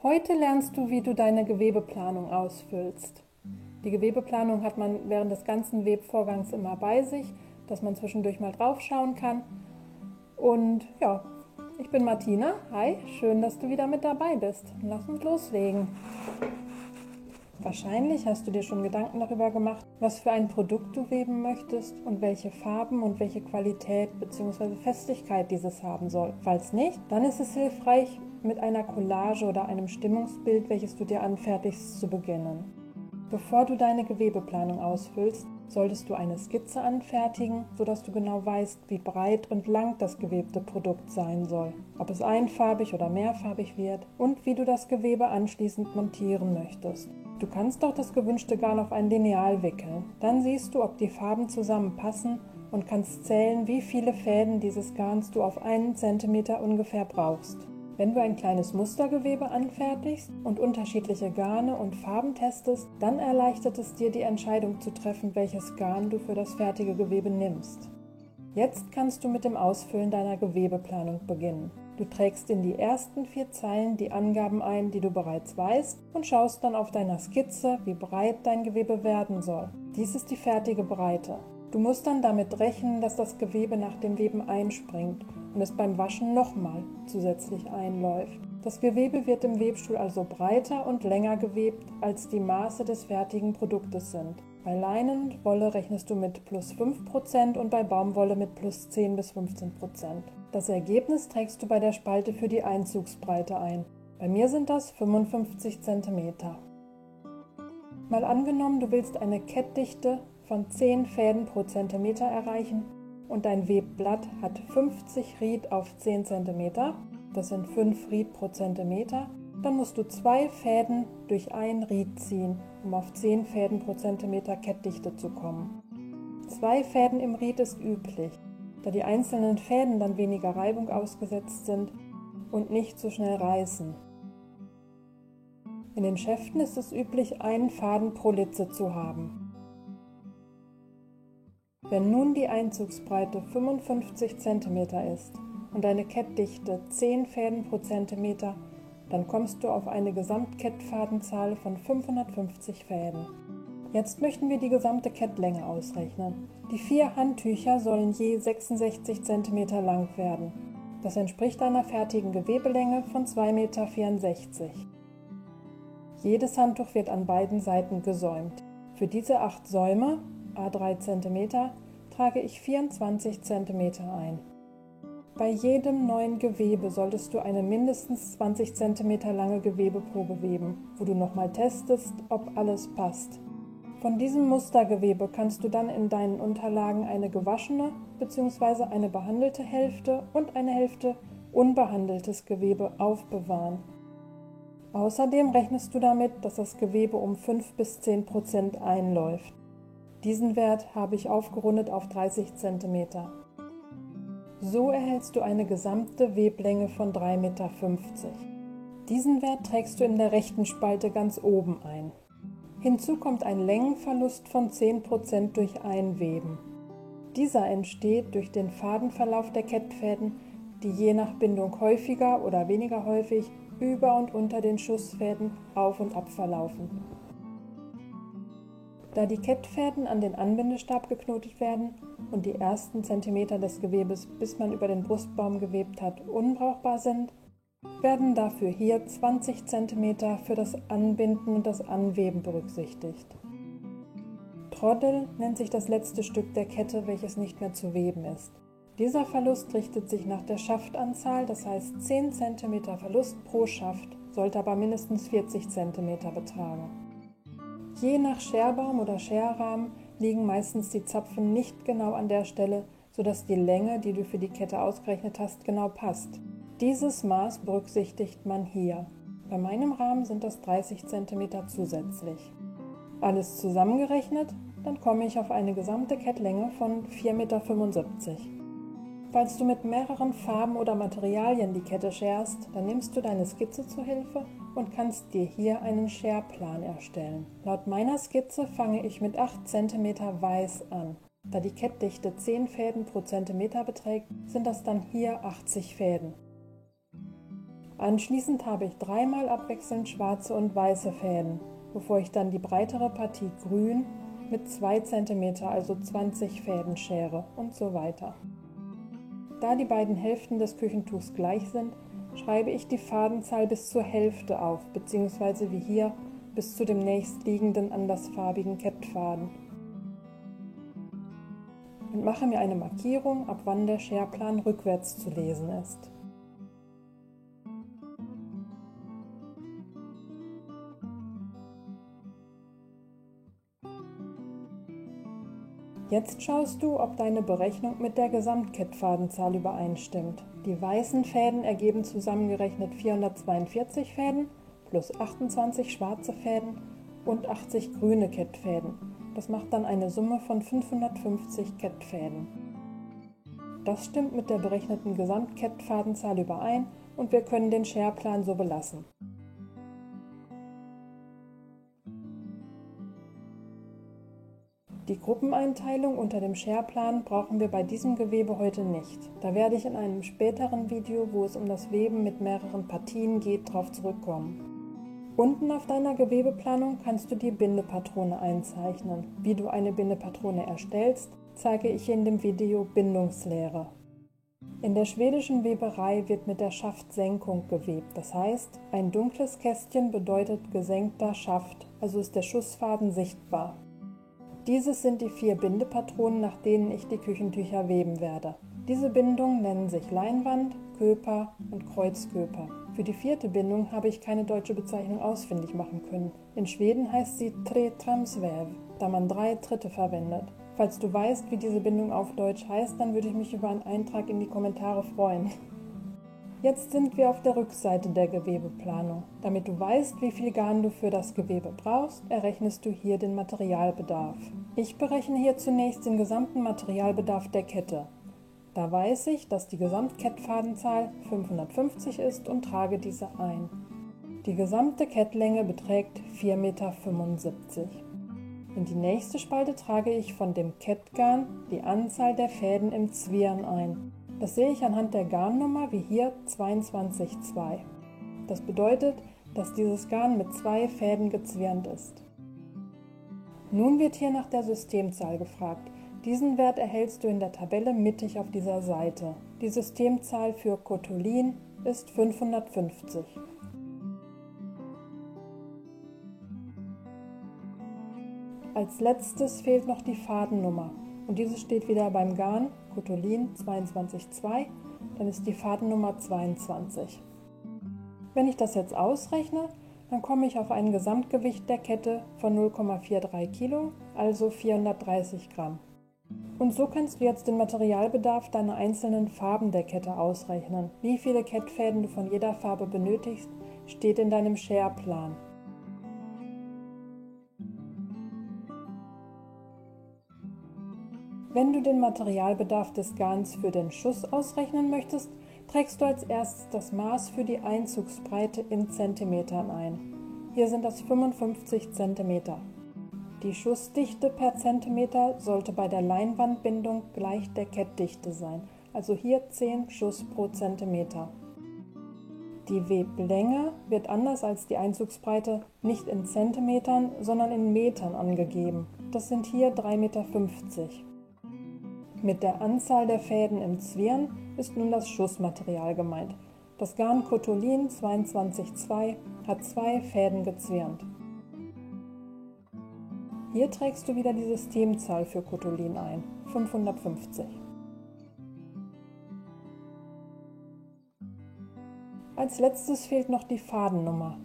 Heute lernst du, wie du deine Gewebeplanung ausfüllst. Die Gewebeplanung hat man während des ganzen Webvorgangs immer bei sich, dass man zwischendurch mal drauf schauen kann. Und ja, ich bin Martina. Hi, schön, dass du wieder mit dabei bist. Lass uns loslegen. Wahrscheinlich hast du dir schon Gedanken darüber gemacht, was für ein Produkt du weben möchtest und welche Farben und welche Qualität bzw. Festigkeit dieses haben soll. Falls nicht, dann ist es hilfreich, mit einer Collage oder einem Stimmungsbild, welches du dir anfertigst, zu beginnen. Bevor du deine Gewebeplanung ausfüllst, solltest du eine Skizze anfertigen, sodass du genau weißt, wie breit und lang das gewebte Produkt sein soll, ob es einfarbig oder mehrfarbig wird und wie du das Gewebe anschließend montieren möchtest. Du kannst auch das gewünschte Garn auf ein Lineal wickeln. Dann siehst du, ob die Farben zusammenpassen und kannst zählen, wie viele Fäden dieses Garns du auf 1 cm ungefähr brauchst. Wenn du ein kleines Mustergewebe anfertigst und unterschiedliche Garne und Farben testest, dann erleichtert es dir die Entscheidung zu treffen, welches Garn du für das fertige Gewebe nimmst. Jetzt kannst du mit dem Ausfüllen deiner Gewebeplanung beginnen. Du trägst in die ersten 4 Zeilen die Angaben ein, die du bereits weißt, und schaust dann auf deiner Skizze, wie breit dein Gewebe werden soll. Dies ist die fertige Breite. Du musst dann damit rechnen, dass das Gewebe nach dem Weben einspringt und es beim Waschen nochmal zusätzlich einläuft. Das Gewebe wird im Webstuhl also breiter und länger gewebt, als die Maße des fertigen Produktes sind. Bei Leinen und Wolle rechnest du mit plus 5% und bei Baumwolle mit plus 10 bis 15%. Das Ergebnis trägst du bei der Spalte für die Einzugsbreite ein. Bei mir sind das 55 cm. Mal angenommen, du willst eine Kettdichte von 10 Fäden pro Zentimeter erreichen und dein Webblatt hat 50 Ried auf 10 cm, das sind 5 Ried pro Zentimeter, dann musst du 2 Fäden durch ein Ried ziehen, um auf 10 Fäden pro Zentimeter Kettdichte zu kommen. 2 Fäden im Ried ist üblich, da die einzelnen Fäden dann weniger Reibung ausgesetzt sind und nicht so schnell reißen. In den Schäften ist es üblich, einen Faden pro Litze zu haben. Wenn nun die Einzugsbreite 55 cm ist und deine Kettdichte 10 Fäden pro Zentimeter, dann kommst du auf eine Gesamtkettfadenzahl von 550 Fäden. Jetzt möchten wir die gesamte Kettlänge ausrechnen. Die 4 Handtücher sollen je 66 cm lang werden. Das entspricht einer fertigen Gewebelänge von 2,64 m. Jedes Handtuch wird an beiden Seiten gesäumt. Für diese 8 Säume, a3 cm, trage ich 24 cm ein. Bei jedem neuen Gewebe solltest du eine mindestens 20 cm lange Gewebeprobe weben, wo du nochmal testest, ob alles passt. Von diesem Mustergewebe kannst du dann in deinen Unterlagen eine gewaschene bzw. eine behandelte Hälfte und eine Hälfte unbehandeltes Gewebe aufbewahren. Außerdem rechnest du damit, dass das Gewebe um 5 bis 10% einläuft. Diesen Wert habe ich aufgerundet auf 30 cm. So erhältst du eine gesamte Weblänge von 3,50 Meter. Diesen Wert trägst du in der rechten Spalte ganz oben ein. Hinzu kommt ein Längenverlust von 10% durch Einweben. Dieser entsteht durch den Fadenverlauf der Kettfäden, die je nach Bindung häufiger oder weniger häufig über und unter den Schussfäden auf und ab verlaufen. Da die Kettfäden an den Anbindestab geknotet werden und die ersten Zentimeter des Gewebes, bis man über den Brustbaum gewebt hat, unbrauchbar sind, werden dafür hier 20 cm für das Anbinden und das Anweben berücksichtigt. Troddel nennt sich das letzte Stück der Kette, welches nicht mehr zu weben ist. Dieser Verlust richtet sich nach der Schaftanzahl, das heißt 10 cm Verlust pro Schaft, sollte aber mindestens 40 cm betragen. Je nach Scherbaum oder Scherrahmen liegen meistens die Zapfen nicht genau an der Stelle, sodass die Länge, die du für die Kette ausgerechnet hast, genau passt. Dieses Maß berücksichtigt man hier. Bei meinem Rahmen sind das 30 cm zusätzlich. Alles zusammengerechnet, dann komme ich auf eine gesamte Kettlänge von 4,75 Meter. Falls du mit mehreren Farben oder Materialien die Kette scherst, dann nimmst du deine Skizze zur Hilfe und kannst dir hier einen Scherplan erstellen. Laut meiner Skizze fange ich mit 8 cm weiß an. Da die Kettdichte 10 Fäden pro Zentimeter beträgt, sind das dann hier 80 Fäden. Anschließend habe ich dreimal abwechselnd schwarze und weiße Fäden, bevor ich dann die breitere Partie grün mit 2 cm, also 20 Fäden schere und so weiter. Da die beiden Hälften des Küchentuchs gleich sind, schreibe ich die Fadenzahl bis zur Hälfte auf, bzw. wie hier bis zu dem nächstliegenden andersfarbigen Kettfaden. Und mache mir eine Markierung, ab wann der Scherplan rückwärts zu lesen ist. Jetzt schaust du, ob deine Berechnung mit der Gesamtkettfadenzahl übereinstimmt. Die weißen Fäden ergeben zusammengerechnet 442 Fäden plus 28 schwarze Fäden und 80 grüne Kettfäden. Das macht dann eine Summe von 550 Kettfäden. Das stimmt mit der berechneten Gesamtkettfadenzahl überein und wir können den Scherplan so belassen. Die Gruppeneinteilung unter dem Scherplan brauchen wir bei diesem Gewebe heute nicht. Da werde ich in einem späteren Video, wo es um das Weben mit mehreren Partien geht, darauf zurückkommen. Unten auf deiner Gewebeplanung kannst du die Bindepatrone einzeichnen. Wie du eine Bindepatrone erstellst, zeige ich in dem Video Bindungslehre. In der schwedischen Weberei wird mit der Schaftsenkung gewebt. Das heißt, ein dunkles Kästchen bedeutet gesenkter Schaft, also ist der Schussfaden sichtbar. Dieses sind die 4 Bindepatronen, nach denen ich die Küchentücher weben werde. Diese Bindungen nennen sich Leinwand, Köper und Kreuzköper. Für die 4. Bindung habe ich keine deutsche Bezeichnung ausfindig machen können. In Schweden heißt sie Tretramsväv, da man 3 Tritte verwendet. Falls du weißt, wie diese Bindung auf Deutsch heißt, dann würde ich mich über einen Eintrag in die Kommentare freuen. Jetzt sind wir auf der Rückseite der Gewebeplanung. Damit du weißt, wie viel Garn du für das Gewebe brauchst, errechnest du hier den Materialbedarf. Ich berechne hier zunächst den gesamten Materialbedarf der Kette. Da weiß ich, dass die Gesamtkettfadenzahl 550 ist und trage diese ein. Die gesamte Kettlänge beträgt 4,75 Meter. In die nächste Spalte trage ich von dem Kettgarn die Anzahl der Fäden im Zwirn ein. Das sehe ich anhand der Garnnummer, wie hier 22,2. Das bedeutet, dass dieses Garn mit 2 Fäden gezwirnt ist. Nun wird hier nach der Systemzahl gefragt. Diesen Wert erhältst du in der Tabelle mittig auf dieser Seite. Die Systemzahl für Kotulin ist 550. Als letztes fehlt noch die Fadennummer. Und diese steht wieder beim Garn Kotulin 22,2, dann ist die Fadennummer 22. Wenn ich das jetzt ausrechne, dann komme ich auf ein Gesamtgewicht der Kette von 0,43 Kilo, also 430 Gramm. Und so kannst du jetzt den Materialbedarf deiner einzelnen Farben der Kette ausrechnen. Wie viele Kettfäden du von jeder Farbe benötigst, steht in deinem Scherplan. Wenn du den Materialbedarf des Garns für den Schuss ausrechnen möchtest, trägst du als erstes das Maß für die Einzugsbreite in Zentimetern ein. Hier sind das 55 cm. Die Schussdichte per Zentimeter sollte bei der Leinwandbindung gleich der Kettdichte sein, also hier 10 Schuss pro Zentimeter. Die Weblänge wird anders als die Einzugsbreite nicht in Zentimetern, sondern in Metern angegeben. Das sind hier 3,50 Meter. Mit der Anzahl der Fäden im Zwirn ist nun das Schussmaterial gemeint. Das Garn Kotulin 22,2 hat 2 Fäden gezwirnt. Hier trägst du wieder die Systemzahl für Kotulin ein, 550. Als letztes fehlt noch die Fadennummer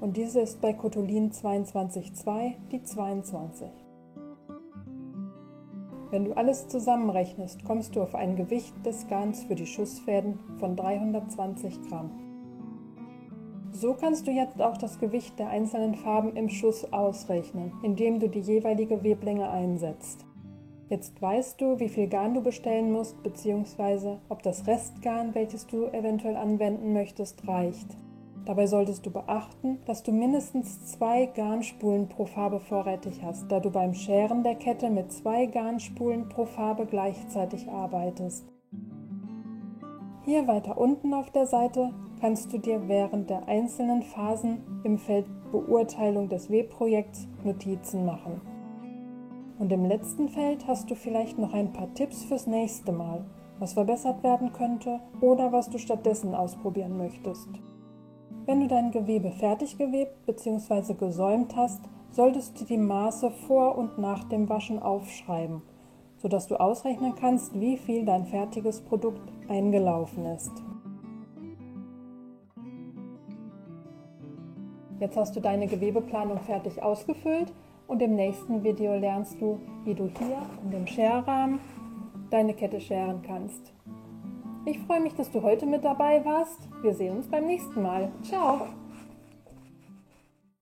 und diese ist bei Kotulin 22,2 die 22. Wenn du alles zusammenrechnest, kommst du auf ein Gewicht des Garns für die Schussfäden von 320 Gramm. So kannst du jetzt auch das Gewicht der einzelnen Farben im Schuss ausrechnen, indem du die jeweilige Weblänge einsetzt. Jetzt weißt du, wie viel Garn du bestellen musst, bzw. ob das Restgarn, welches du eventuell anwenden möchtest, reicht. Dabei solltest du beachten, dass du mindestens 2 Garnspulen pro Farbe vorrätig hast, da du beim Scheren der Kette mit 2 Garnspulen pro Farbe gleichzeitig arbeitest. Hier weiter unten auf der Seite kannst du dir während der einzelnen Phasen im Feld Beurteilung des Webprojekts Notizen machen. Und im letzten Feld hast du vielleicht noch ein paar Tipps fürs nächste Mal, was verbessert werden könnte oder was du stattdessen ausprobieren möchtest. Wenn du dein Gewebe fertig gewebt bzw. gesäumt hast, solltest du die Maße vor und nach dem Waschen aufschreiben, sodass du ausrechnen kannst, wie viel dein fertiges Produkt eingelaufen ist. Jetzt hast du deine Gewebeplanung fertig ausgefüllt und im nächsten Video lernst du, wie du hier in dem Scherrahmen deine Kette scheren kannst. Ich freue mich, dass du heute mit dabei warst. Wir sehen uns beim nächsten Mal. Ciao!